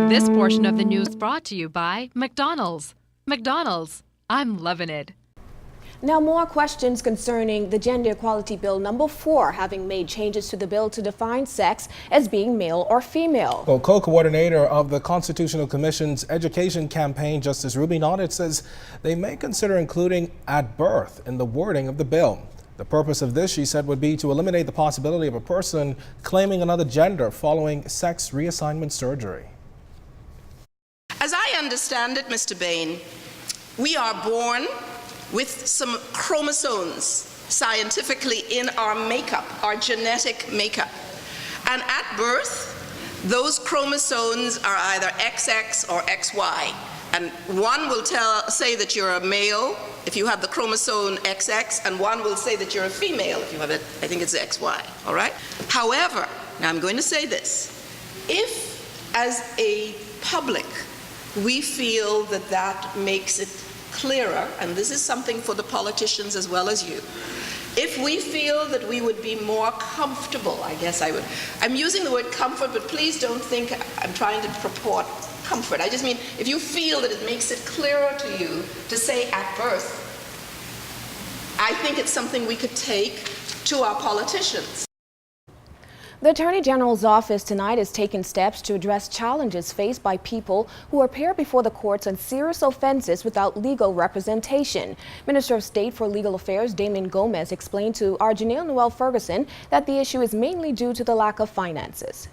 This portion of the news brought to you by McDonald's. McDonald's, I'm loving it. Now, more questions concerning the Gender Equality Bill number 4 having made changes to the bill to define sex as being male or female. Well, co-coordinator of the Constitutional Commission's education campaign, Justice Ruby Noddet, says they may consider including "at birth" in the wording of the bill. The purpose of this, she said, would be to eliminate the possibility of a person claiming another gender following sex reassignment surgery. As I understand it, Mr. Bain, we are born with some chromosomes scientifically in our makeup, our genetic makeup. And at birth, those chromosomes are either XX or XY. And one will say that you're a male if you have the chromosome XX, and one will say that you're a female if you have it, I think it's XY, all right? However, now I'm going to say this, if as a public we feel that that makes it clearer, and this is something for the politicians as well as you, if we feel that we would be more comfortable, I guess I'm using the word comfort, but please don't think I'm trying to purport comfort. I just mean if you feel that it makes it clearer to you to say at birth, I think it's something we could take to our politicians. The Attorney General's office tonight has taken steps to address challenges faced by people who appear before the courts on serious offenses without legal representation. Minister of State for Legal Affairs Damien Gomez explained to our Janelle Noel Ferguson that the issue is mainly due to the lack of finances.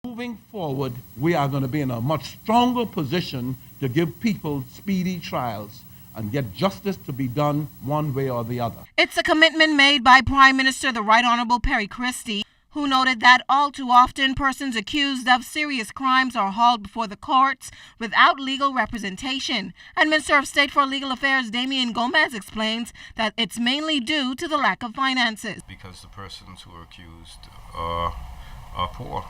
Moving forward, we are going to be in a much stronger position to give people speedy trials and get justice to be done one way or the other. It's a commitment made by Prime Minister the Right Honorable Perry Christie, who noted that all too often persons accused of serious crimes are hauled before the courts without legal representation. And Minister of State for Legal Affairs Damien Gomez explains that it's mainly due to the lack of finances. Because the persons who are accused are poor.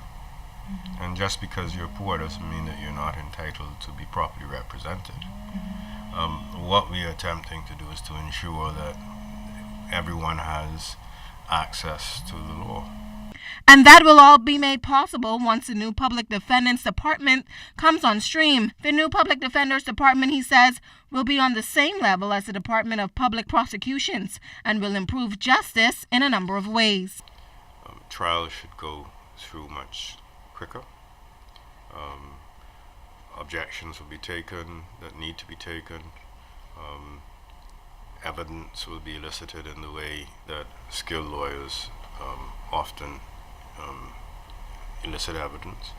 And just because you're poor doesn't mean that you're not entitled to be properly represented. What we are attempting to do is to ensure that everyone has access to the law. And that will all be made possible once the new Public Defendants Department comes on stream. The new Public Defenders Department, he says, will be on the same level as the Department of Public Prosecutions and will improve justice in a number of ways. Trials should go through much quicker. Objections will be taken that need to be taken. Evidence will be elicited in the way that skilled lawyers often elicit evidence,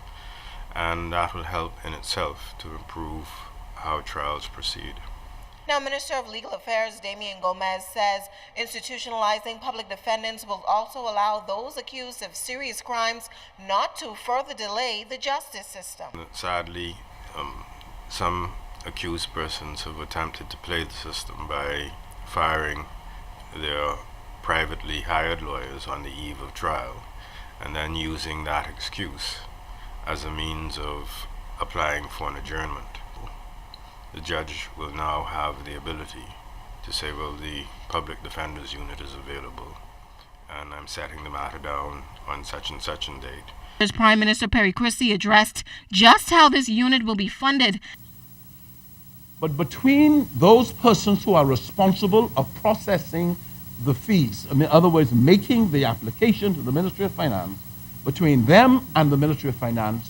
and that will help in itself to improve how trials proceed. Now, Minister of Legal Affairs Damien Gomez says institutionalizing public defendants will also allow those accused of serious crimes not to further delay the justice system. Sadly, some accused persons have attempted to play the system by firing their privately hired lawyers on the eve of trial and then using that excuse as a means of applying for an adjournment. The judge will now have the ability to say, well, the public defender's unit is available and I'm setting the matter down on such and such a date. As Prime Minister Perry Christie addressed just how this unit will be funded. But between those persons who are responsible of processing the fees, in other words, making the application to the Ministry of Finance, between them and the Ministry of Finance,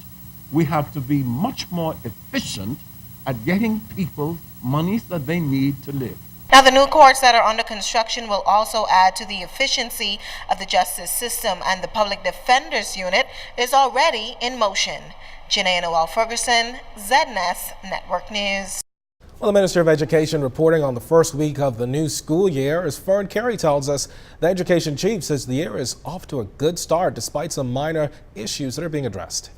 we have to be much more efficient at getting people monies that they need to live. Now, the new courts that are under construction will also add to the efficiency of the justice system, and the Public Defenders Unit is already in motion. Janelle Noel Ferguson, ZNS Network News. Well, the Minister of Education reporting on the first week of the new school year. As Fern Carey tells us, the education chief says the year is off to a good start despite some minor issues that are being addressed.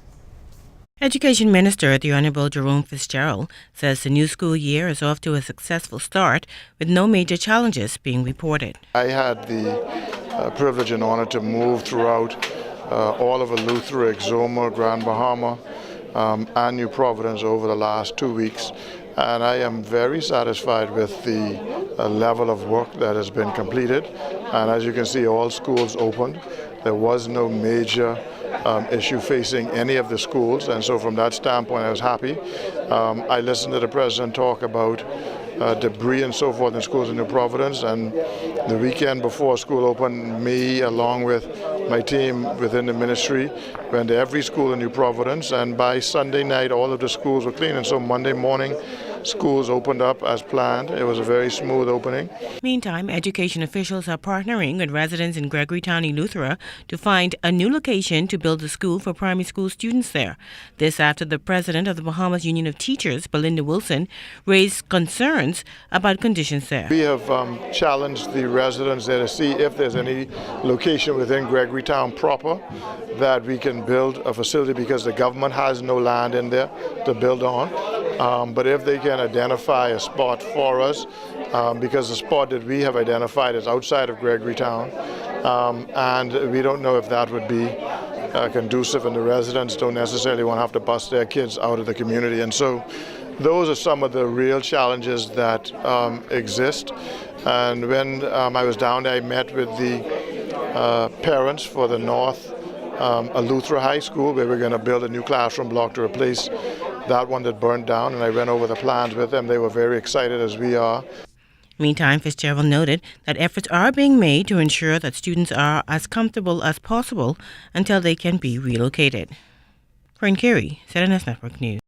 Education Minister, the Honourable Jerome Fitzgerald, says the new school year is off to a successful start with no major challenges being reported. I had the privilege and honour to move throughout all of Eleuthera, Exuma, Grand Bahama, and New Providence over the last 2 weeks, and I am very satisfied with the level of work that has been completed. And as you can see, all schools opened. There was no major issue facing any of the schools, and so from that standpoint I was happy. I listened to the President talk about debris and so forth in schools in New Providence, and the weekend before school opened, me along with my team within the ministry went to every school in New Providence, and by Sunday night all of the schools were clean, and so Monday morning schools opened up as planned. It was a very smooth opening. Meantime, education officials are partnering with residents in Gregory County, Lutheran to find a new location to build a school for primary school students there. This after the president of the Bahamas Union of Teachers, Belinda Wilson, raised concerns about conditions there. We have challenged the residents there to see if there's any location within Gregory Town proper that we can build a facility, because the government has no land in there to build on. But if they can identify a spot for us, because the spot that we have identified is outside of Gregory Town, and we don't know if that would be conducive, and the residents don't necessarily want to have to bus their kids out of the community. And so those are some of the real challenges that exist. And when I was down there, I met with the parents for the North Lutheran High School, where we're going to build a new classroom block to replace that one that burned down, and I went over the plans with them. They were very excited, as we are. Meantime, Fitzgerald noted that efforts are being made to ensure that students are as comfortable as possible until they can be relocated. Corinne Carey, ZNS Network News.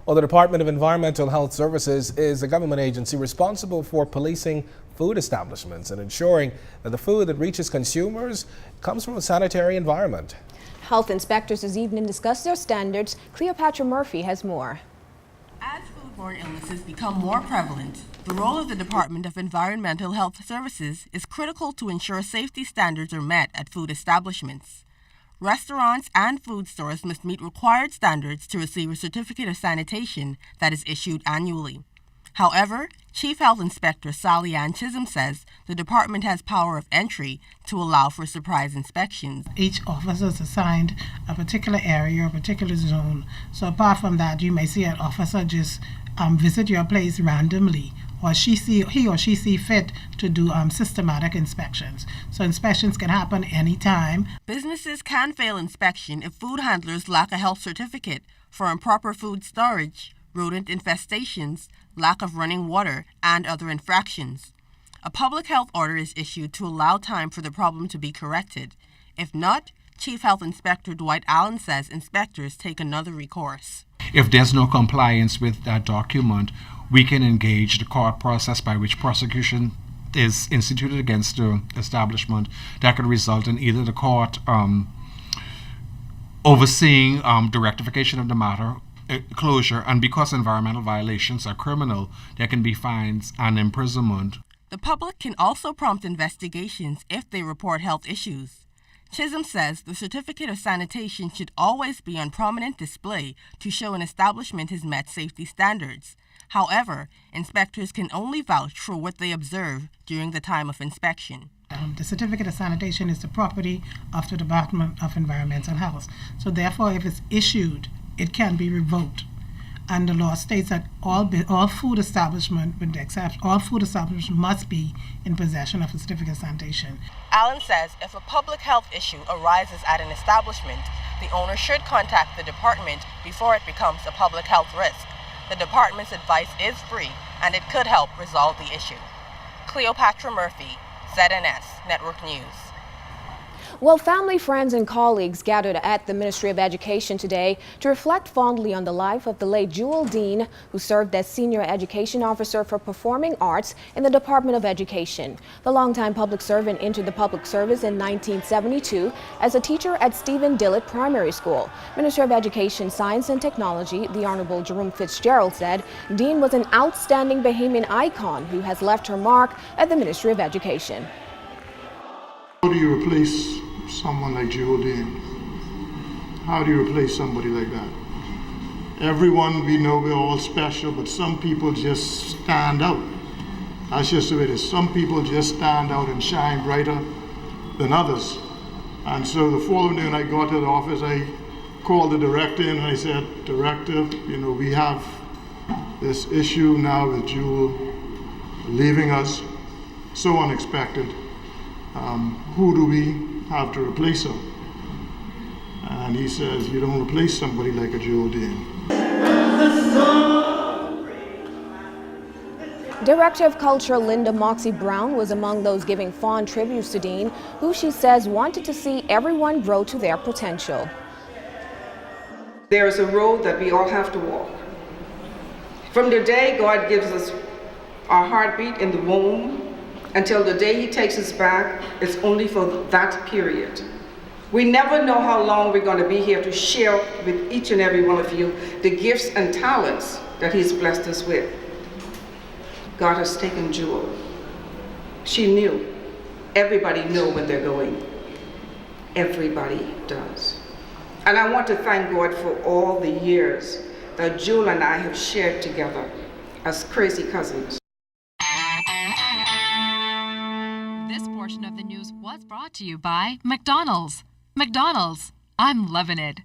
Well, the Department of Environmental Health Services is a government agency responsible for policing food establishments and ensuring that the food that reaches consumers comes from a sanitary environment. Health inspectors this evening discussed their standards. Cleopatra Murphy has more. As foodborne illnesses become more prevalent, the role of the Department of Environmental Health Services is critical to ensure safety standards are met at food establishments. Restaurants and food stores must meet required standards to receive a certificate of sanitation that is issued annually. However, Chief Health Inspector Sally Ann Chisholm says the department has power of entry to allow for surprise inspections. Each officer is assigned a particular area, a particular zone. So apart from that, you may see an officer just visit your place randomly, or he or she see fit to do systematic inspections. So inspections can happen anytime. Businesses can fail inspection if food handlers lack a health certificate for improper food storage, rodent infestations, lack of running water, and other infractions. A public health order is issued to allow time for the problem to be corrected. If not, Chief Health Inspector Dwight Allen says inspectors take another recourse. If there's no compliance with that document, we can engage the court process by which prosecution is instituted against the establishment. That could result in either the court overseeing the rectification of the matter, closure, and because environmental violations are criminal, there can be fines and imprisonment. The public can also prompt investigations if they report health issues. Chisholm says the certificate of sanitation should always be on prominent display to show an establishment has met safety standards. However, inspectors can only vouch for what they observe during the time of inspection. The certificate of sanitation is the property of the Department of Environmental Health. So therefore, if it's issued, it can be revoked. And the law states that all food establishments, with the exception, all food establishments must be in possession of a certificate of sanitation. Allen says if a public health issue arises at an establishment, the owner should contact the department before it becomes a public health risk. The department's advice is free, and it could help resolve the issue. Cleopatra Murphy, ZNS Network News. Well, family, friends, and colleagues gathered at the Ministry of Education today to reflect fondly on the life of the late Jewel Dean, who served as Senior Education Officer for Performing Arts in the Department of Education. The longtime public servant entered the public service in 1972 as a teacher at Stephen Dillett Primary School. Minister of Education, Science and Technology, the Honorable Jerome Fitzgerald, said Dean was an outstanding Bahamian icon who has left her mark at the Ministry of Education. How do you replace someone like Jewel Dean? How do you replace somebody like that? Everyone, we know we're all special, but some people just stand out. That's just the way it is. Some people just stand out and shine brighter than others. And so the following day when I got to the office, I called the director in and I said, Director, we have this issue now with Jewel leaving us, so unexpected. Who do we have to replace her? And he says, you don't replace somebody like a Joe Dane. Director of Culture Linda Moxie Brown was among those giving fond tributes to Dean, who she says wanted to see everyone grow to their potential. There is a road that we all have to walk. From the day God gives us our heartbeat in the womb until the day He takes us back, it's only for that period. We never know how long we're going to be here to share with each and every one of you the gifts and talents that He's blessed us with. God has taken Jewel. She knew. Everybody knows when they're going. Everybody does. And I want to thank God for all the years that Jewel and I have shared together as crazy cousins. This portion of the news was brought to you by McDonald's. McDonald's, I'm loving it.